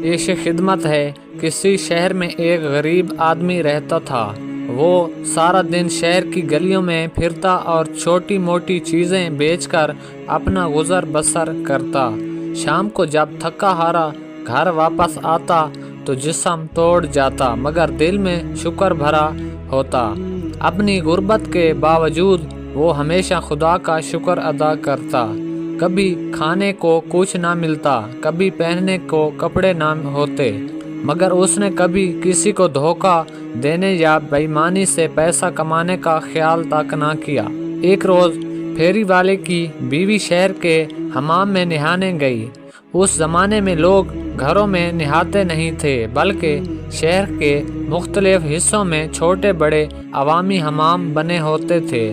ایشی خدمت ہے۔ کسی شہر میں ایک غریب آدمی رہتا تھا۔ وہ سارا دن شہر کی گلیوں میں پھرتا اور چھوٹی موٹی چیزیں بیچ کر اپنا گزر بسر کرتا۔ شام کو جب تھکا ہارا گھر واپس آتا تو جسم توڑ جاتا مگر دل میں شکر بھرا ہوتا۔ اپنی غربت کے باوجود وہ ہمیشہ خدا کا شکر ادا کرتا۔ کبھی کھانے کو کچھ نہ ملتا، کبھی پہننے کو کپڑے نہ ہوتے، مگر اس نے کبھی کسی کو دھوکہ دینے یا بے ایمانی سے پیسہ کمانے کا خیال تک نہ کیا۔ ایک روز پھیری والے کی بیوی شہر کے حمام میں نہانے گئی۔ اس زمانے میں لوگ گھروں میں نہاتے نہیں تھے بلکہ شہر کے مختلف حصوں میں چھوٹے بڑے عوامی حمام بنے ہوتے تھے۔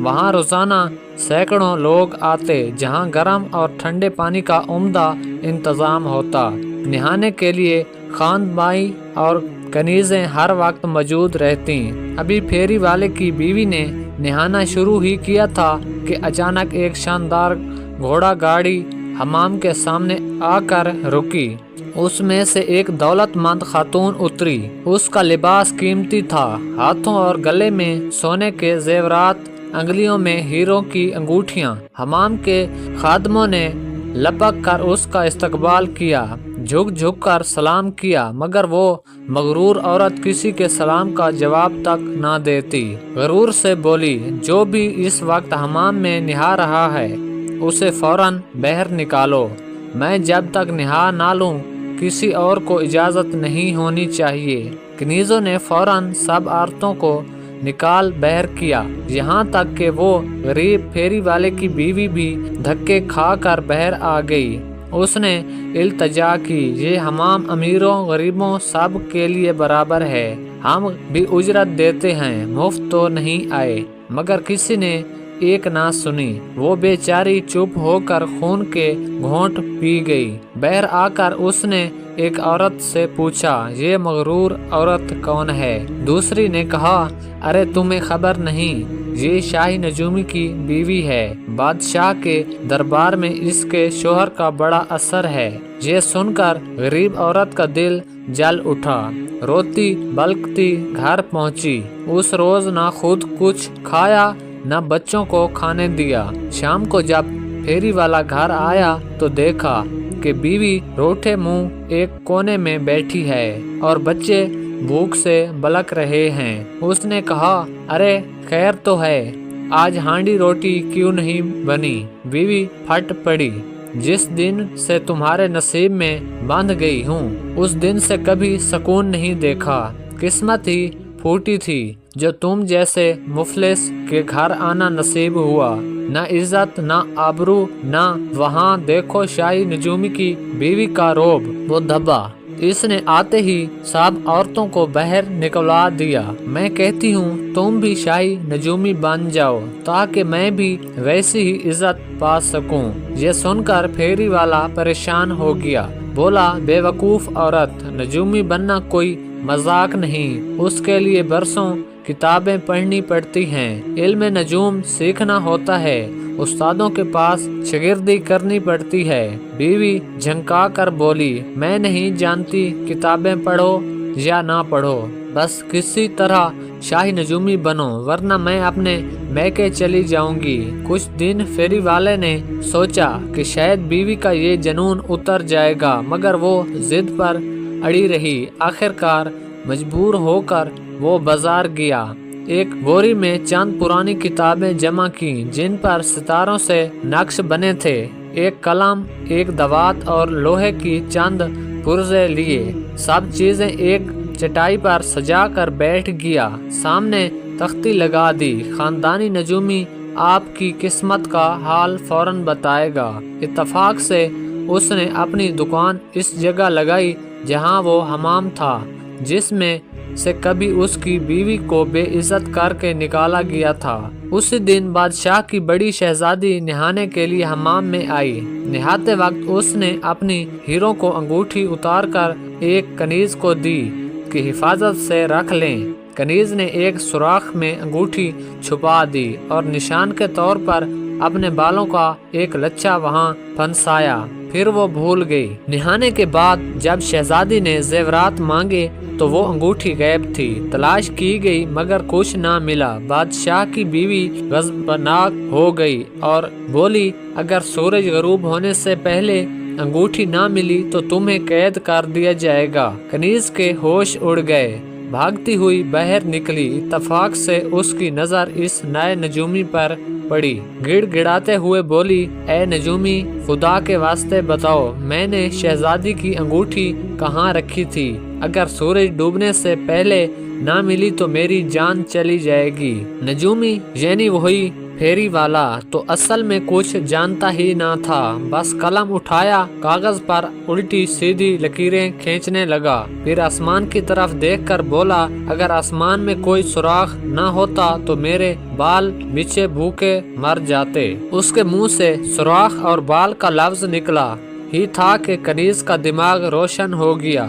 وہاں روزانہ سینکڑوں لوگ آتے جہاں گرم اور ٹھنڈے پانی کا عمدہ انتظام ہوتا۔ نہانے کے لیے خاندبائی اور کنیزیں ہر وقت موجود رہتی۔ ابھی پھیری والے کی بیوی نے نہانا شروع ہی کیا تھا کہ اچانک ایک شاندار گھوڑا گاڑی حمام کے سامنے آ کر رکی۔ اس میں سے ایک دولت مند خاتون اتری۔ اس کا لباس قیمتی تھا، ہاتھوں اور گلے میں سونے کے زیورات، انگلیوں میں ہیروں کی انگوٹھیاں۔ حمام کے خادموں نے لپک کر اس کا استقبال کیا، جھک جھک کر سلام کیا، مگر وہ مغرور عورت کسی کے سلام کا جواب تک نہ دیتی۔ غرور سے بولی، جو بھی اس وقت حمام میں نہا رہا ہے اسے فوراً باہر نکالو۔ میں جب تک نہا نہ لوں کسی اور کو اجازت نہیں ہونی چاہیے۔ کنیزوں نے فوراً سب عورتوں کو نکال باہر کیا، یہاں تک کہ وہ غریب پھیری والے کی بیوی بھی دھکے کھا کر باہر آ گئی۔ اس نے التجا کی، یہ حمام امیروں غریبوں سب کے لیے برابر ہے، ہم بھی اجرت دیتے ہیں، مفت تو نہیں آئے۔ مگر کسی نے ایک نہ سنی۔ وہ بیچاری چپ ہو کر خون کے گھونٹ پی گئی۔ باہر آ کر اس نے ایک عورت سے پوچھا، یہ مغرور عورت کون ہے؟ دوسری نے کہا، ارے تمہیں خبر نہیں، یہ شاہی نجومی کی بیوی ہے، بادشاہ کے دربار میں اس کے شوہر کا بڑا اثر ہے۔ یہ سن کر غریب عورت کا دل جل اٹھا، روتی بلکتی گھر پہنچی۔ اس روز نہ خود کچھ کھایا نہ بچوں کو کھانے دیا۔ شام کو جب پھیری والا گھر آیا تو دیکھا کہ بیوی روٹھے منہ ایک کونے میں بیٹھی ہے اور بچے بھوک سے بلک رہے ہیں۔ اس نے کہا، ارے خیر تو ہے، آج ہانڈی روٹی کیوں نہیں بنی؟ بیوی پھٹ پڑی، جس دن سے تمہارے نصیب میں بندھ گئی ہوں اس دن سے کبھی سکون نہیں دیکھا۔ قسمت ہی پھوٹی تھی جو تم جیسے مفلس کے گھر آنا نصیب ہوا۔ نہ عزت نہ آبرو نہ وہاں دیکھو شاہی نجومی کی بیوی کا روب۔ وہ دبا، اس نے آتے ہی سب عورتوں کو باہر نکلوا دیا۔ میں کہتی ہوں تم بھی شاہی نجومی بن جاؤ تاکہ میں بھی ویسی ہی عزت پا سکوں۔ یہ سن کر پھیری والا پریشان ہو گیا، بولا، بے وقوف عورت، نجومی بننا کوئی مذاق نہیں، اس کے لیے برسوں کتابیں پڑھنی پڑتی ہیں، علم نجوم سیکھنا ہوتا ہے، استادوں کے پاس شاگردی کرنی پڑتی ہے۔ بیوی جھنکا کر بولی، میں نہیں جانتی کتابیں پڑھو یا نہ پڑھو، بس کسی طرح شاہی نجومی بنو ورنہ میں اپنے میکے چلی جاؤں گی۔ کچھ دن پھیری والے نے سوچا کہ شاید بیوی کا یہ جنون اتر جائے گا، مگر وہ ضد پر اڑی رہی۔ آخرکار مجبور ہو کر وہ بازار گیا، ایک بوری میں چند پرانی کتابیں جمع کی جن پر ستاروں سے نقش بنے تھے، ایک قلم، ایک دوات اور لوہے کی چند پرزے لیے، سب چیزیں ایک چٹائی پر سجا کر بیٹھ گیا، سامنے تختی لگا دی، خاندانی نجومی آپ کی قسمت کا حال فوراً بتائے گا۔ اتفاق سے اس نے اپنی دکان اس جگہ لگائی جہاں وہ حمام تھا جس میں سے کبھی اس کی بیوی کو بے عزت کر کے نکالا گیا تھا۔ اسی دن بادشاہ کی بڑی شہزادی نہانے کے لیے حمام میں آئی۔ نہاتے وقت اس نے اپنی ہیروں کو انگوٹھی اتار کر ایک کنیز کو دی کہ حفاظت سے رکھ لیں۔ کنیز نے ایک سوراخ میں انگوٹھی چھپا دی اور نشان کے طور پر اپنے بالوں کا ایک لچھا وہاں پھنسایا۔ پھر وہ بھول گئی۔ نہانے کے بعد جب شہزادی نے زیورات مانگے تو وہ انگوٹھی غائب تھی۔ تلاش کی گئی مگر کچھ نہ ملا۔ بادشاہ کی بیوی غضبناک ہو گئی اور بولی اگر سورج غروب ہونے سے پہلے انگوٹھی نہ ملی تو تمہیں قید کر دیا جائے گا۔ کنیز کے ہوش اڑ گئے، بھاگتی ہوئی باہر نکلی۔ اتفاق سے اس کی نظر اس نئے نجومی پر پڑی۔ گڑ گڑاتے ہوئے بولی اے نجومی، خدا کے واسطے بتاؤ میں نے شہزادی کی انگوٹھی کہاں رکھی تھی؟ اگر سورج ڈوبنے سے پہلے نہ ملی تو میری جان چلی جائے گی۔ نجومی یعنی وہی پھیری والا تو اصل میں کچھ جانتا ہی نہ تھا، بس قلم اٹھایا، کاغذ پر الٹی سیدھی لکیریں کھینچنے لگا، پھر آسمان کی طرف دیکھ کر بولا اگر آسمان میں کوئی سوراخ نہ ہوتا تو میرے بال بچھے بھوکے مر جاتے۔ اس کے منہ سے سوراخ اور بال کا لفظ نکلا ہی تھا کہ کنیز کا دماغ روشن ہو گیا۔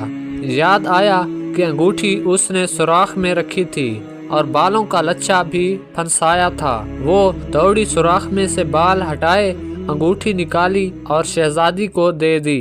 یاد آیا کہ انگوٹھی اس نے سوراخ میں رکھی تھی اور بالوں کا لچھا بھی پھنسایا تھا۔ وہ دوڑی سوراخ میں سے بال ہٹائے، انگوٹھی نکالی اور شہزادی کو دے دی۔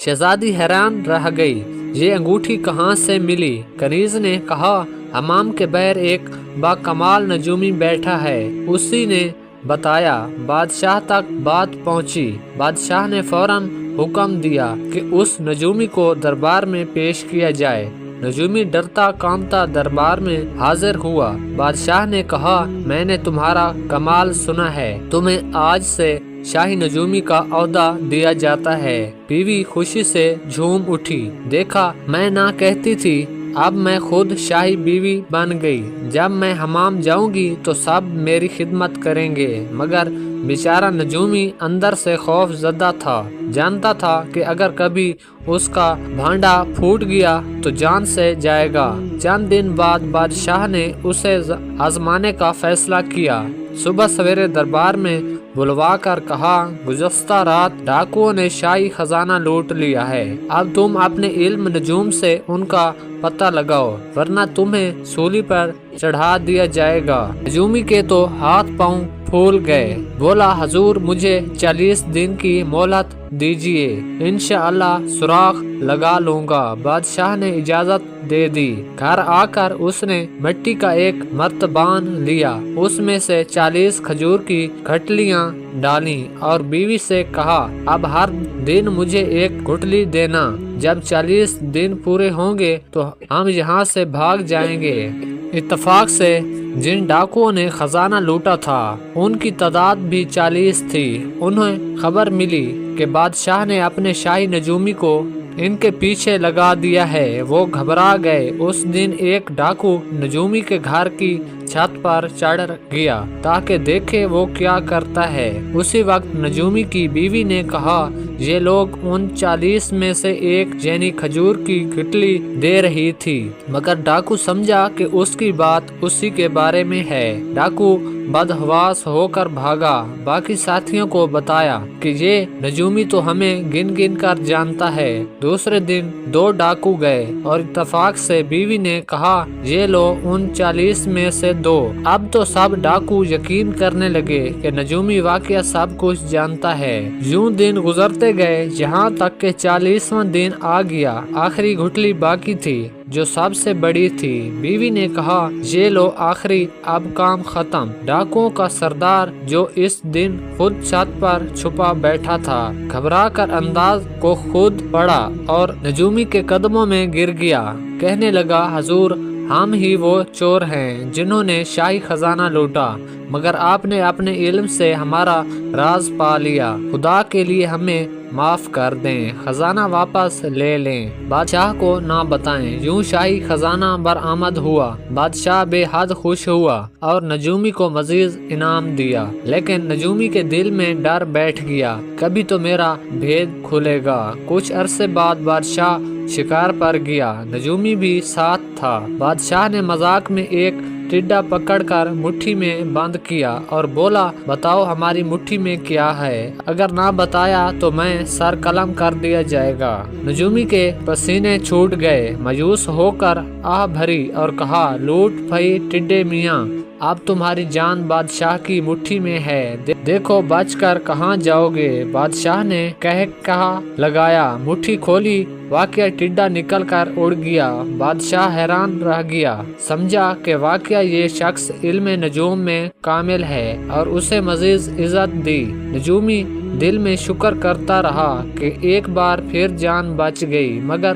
شہزادی حیران رہ گئی، یہ انگوٹھی کہاں سے ملی؟ کنیز نے کہا حمام کے باہر ایک با کمال نجومی بیٹھا ہے، اسی نے بتایا۔ بادشاہ تک بات پہنچی۔ بادشاہ نے فوراً حکم دیا کہ اس نجومی کو دربار میں پیش کیا جائے۔ نجومی ڈرتا کانپتا دربار میں حاضر ہوا۔ بادشاہ نے کہا میں نے تمہارا کمال سنا ہے، تمہیں آج سے شاہی نجومی کا عہدہ دیا جاتا ہے۔ بیوی خوشی سے جھوم اٹھی، دیکھا میں نہ کہتی تھی، اب میں خود شاہی بیوی بن گئی۔ جب میں حمام جاؤں گی تو سب میری خدمت کریں گے۔ مگر بیچارہ نجومی اندر سے خوف زدہ تھا، جانتا تھا کہ اگر کبھی اس کا بھانڈا پھوٹ گیا تو جان سے جائے گا۔ چند دن بعد بادشاہ نے اسے آزمانے کا فیصلہ کیا۔ صبح سویرے دربار میں بلوا کر کہا گزشتہ رات ڈاکوؤں نے شاہی خزانہ لوٹ لیا ہے، اب تم اپنے علم نجوم سے ان کا پتہ لگاؤ ورنہ تمہیں سولی پر چڑھا دیا جائے گا۔ نجومی کے تو ہاتھ پاؤں پھول گئے، بولا حضور مجھے 40 دن کی مہلت دیجیے، انشاءاللہ سراغ لگا لوں گا۔ بادشاہ نے اجازت دے دی۔ گھر آ کر اس نے مٹی کا ایک مرتبان لیا، اس میں سے 40 کھجور کی گٹھلیاں ڈالیں اور بیوی سے کہا اب ہر دن مجھے ایک گٹھلی دینا، جب 40 دن پورے ہوں گے تو ہم یہاں سے بھاگ جائیں گے۔ اتفاق سے جن ڈاکوؤں نے خزانہ لوٹا تھا ان کی تعداد بھی 40 تھی۔ انہیں خبر ملی کہ بادشاہ نے اپنے شاہی نجومی کو ان کے پیچھے لگا دیا ہے۔ وہ گھبرا گئے۔ اس دن ایک ڈاکو نجومی کے گھر کی چھت پر چڑھ گیا تاکہ دیکھے وہ کیا کرتا ہے۔ اسی وقت نجومی کی بیوی نے کہا یہ لوگ ان 40 میں سے ایک یعنی کھجور کی گٹھلی دے رہی تھی، مگر ڈاکو سمجھا کہ اس کی بات اسی کے بارے میں ہے۔ ڈاکو بدحواس ہو کر بھاگا، باقی ساتھیوں کو بتایا کہ یہ نجومی تو ہمیں گن گن کر جانتا ہے۔ دوسرے دن 2 ڈاکو گئے اور اتفاق سے بیوی نے کہا یہ لو ان 40 میں سے 2۔ اب تو سب ڈاکو یقین کرنے لگے کہ نجومی واقعہ سب کچھ جانتا ہے۔ یوں دن گزرتے گئے یہاں تک کہ 40واں دن آ گیا۔ آخری گٹھلی باقی تھی جو سب سے بڑی تھی۔ بیوی نے کہا یہ لو آخری، اب کام ختم۔ ڈاکوؤں کا سردار جو اس دن خود چھت پر چھپا بیٹھا تھا گھبرا کر انداز کو خود پڑا اور نجومی کے قدموں میں گر گیا، کہنے لگا حضور ہم ہی وہ چور ہیں جنہوں نے شاہی خزانہ لوٹا، مگر آپ نے اپنے علم سے ہمارا راز پا لیا، خدا کے لیے ہمیں معاف کر دیں، خزانہ واپس لے لیں، بادشاہ کو نہ بتائیں۔ یوں شاہی خزانہ برآمد ہوا۔ بادشاہ بے حد خوش ہوا اور نجومی کو مزید انعام دیا، لیکن نجومی کے دل میں ڈر بیٹھ گیا، کبھی تو میرا بھید کھلے گا۔ کچھ عرصے بعد بادشاہ شکار پر گیا، نجومی بھی ساتھ تھا۔ بادشاہ نے مذاق میں ایک ٹڈا پکڑ کر مٹھی میں بند کیا اور بولا بتاؤ ہماری مٹھی میں کیا ہے، اگر نہ بتایا تو میں سر قلم کر دیا جائے گا۔ نجومی کے پسینے چھوٹ گئے، مایوس ہو کر آہ بھری اور کہا لوٹ پھئی ٹڈے میاں، اب تمہاری جان بادشاہ کی مٹھی میں ہے، دیکھو بچ کر کہاں جاؤ گے۔ بادشاہ نے کہا لگایا، مٹھی کھولی، واقعہ ٹڈا نکل کر اڑ گیا۔ بادشاہ حیران رہ گیا، سمجھا کہ واقعہ یہ شخص علم نجوم میں کامل ہے اور اسے مزید عزت دی۔ نجومی دل میں شکر کرتا رہا کہ ایک بار پھر جان بچ گئی، مگر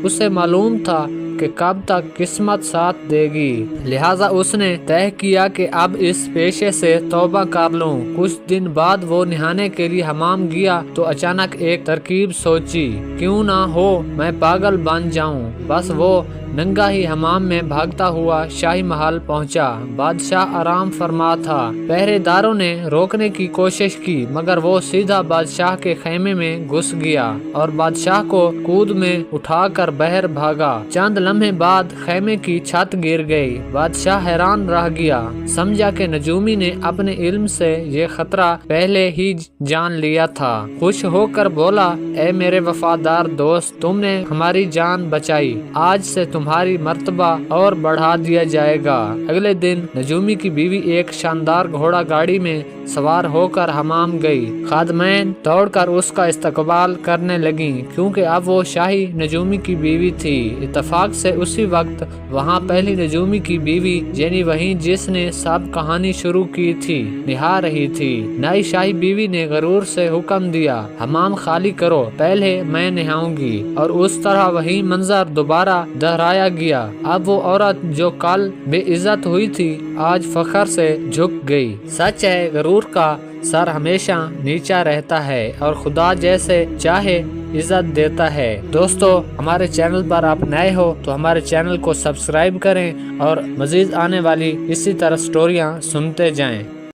اسے معلوم تھا کہ کب تک قسمت ساتھ دے گی، لہٰذا اس نے طے کیا کہ اب اس پیشے سے توبہ کر لوں۔ کچھ دن بعد وہ نہانے کے لیے حمام گیا تو اچانک ایک ترکیب سوچی، کیوں نہ ہو میں پاگل بن جاؤں۔ بس وہ ننگا ہی حمام میں بھاگتا ہوا شاہی محل پہنچا۔ بادشاہ آرام فرما تھا۔ پہرے داروں نے روکنے کی کوشش کی، مگر وہ سیدھا بادشاہ کے خیمے میں گھس گیا اور بادشاہ کو گود میں اٹھا کر باہر بھاگا۔ چند لمحے بعد خیمے کی چھت گر گئی۔ بادشاہ حیران رہ گیا، سمجھا کہ نجومی نے اپنے علم سے یہ خطرہ پہلے ہی جان لیا تھا۔ خوش ہو کر بولا، اے میرے وفادار دوست، تم نے ہماری جان بچائی، آج سے تمہاری مرتبہ اور بڑھا دیا جائے گا۔ اگلے دن نجومی کی بیوی ایک شاندار گھوڑا گاڑی میں سوار ہو کر حمام گئی۔ خادمین دوڑ کر اس کا استقبال کرنے لگیں، کیونکہ اب وہ شاہی نجومی کی بیوی تھی۔ اتفاق سے اسی وقت وہاں پہلی نجومی کی بیوی، یعنی وہی جس نے سب کہانی شروع کی تھی، نہا رہی تھی۔ نئی شاہی بیوی نے غرور سے حکم دیا، حمام خالی کرو، پہلے میں نہاؤں گی۔ اور اس طرح وہی منظر دوبارہ دہرایا گیا۔ اب وہ عورت جو کل بے عزت ہوئی تھی، آج فخر سے جھک گئی۔ سچ ہے، غرور کا سر ہمیشہ نیچا رہتا ہے اور خدا جیسے چاہے عزت دیتا ہے۔ دوستو، ہمارے چینل پر آپ نئے ہو تو ہمارے چینل کو سبسکرائب کریں اور مزید آنے والی اسی طرح سٹوریاں سنتے جائیں۔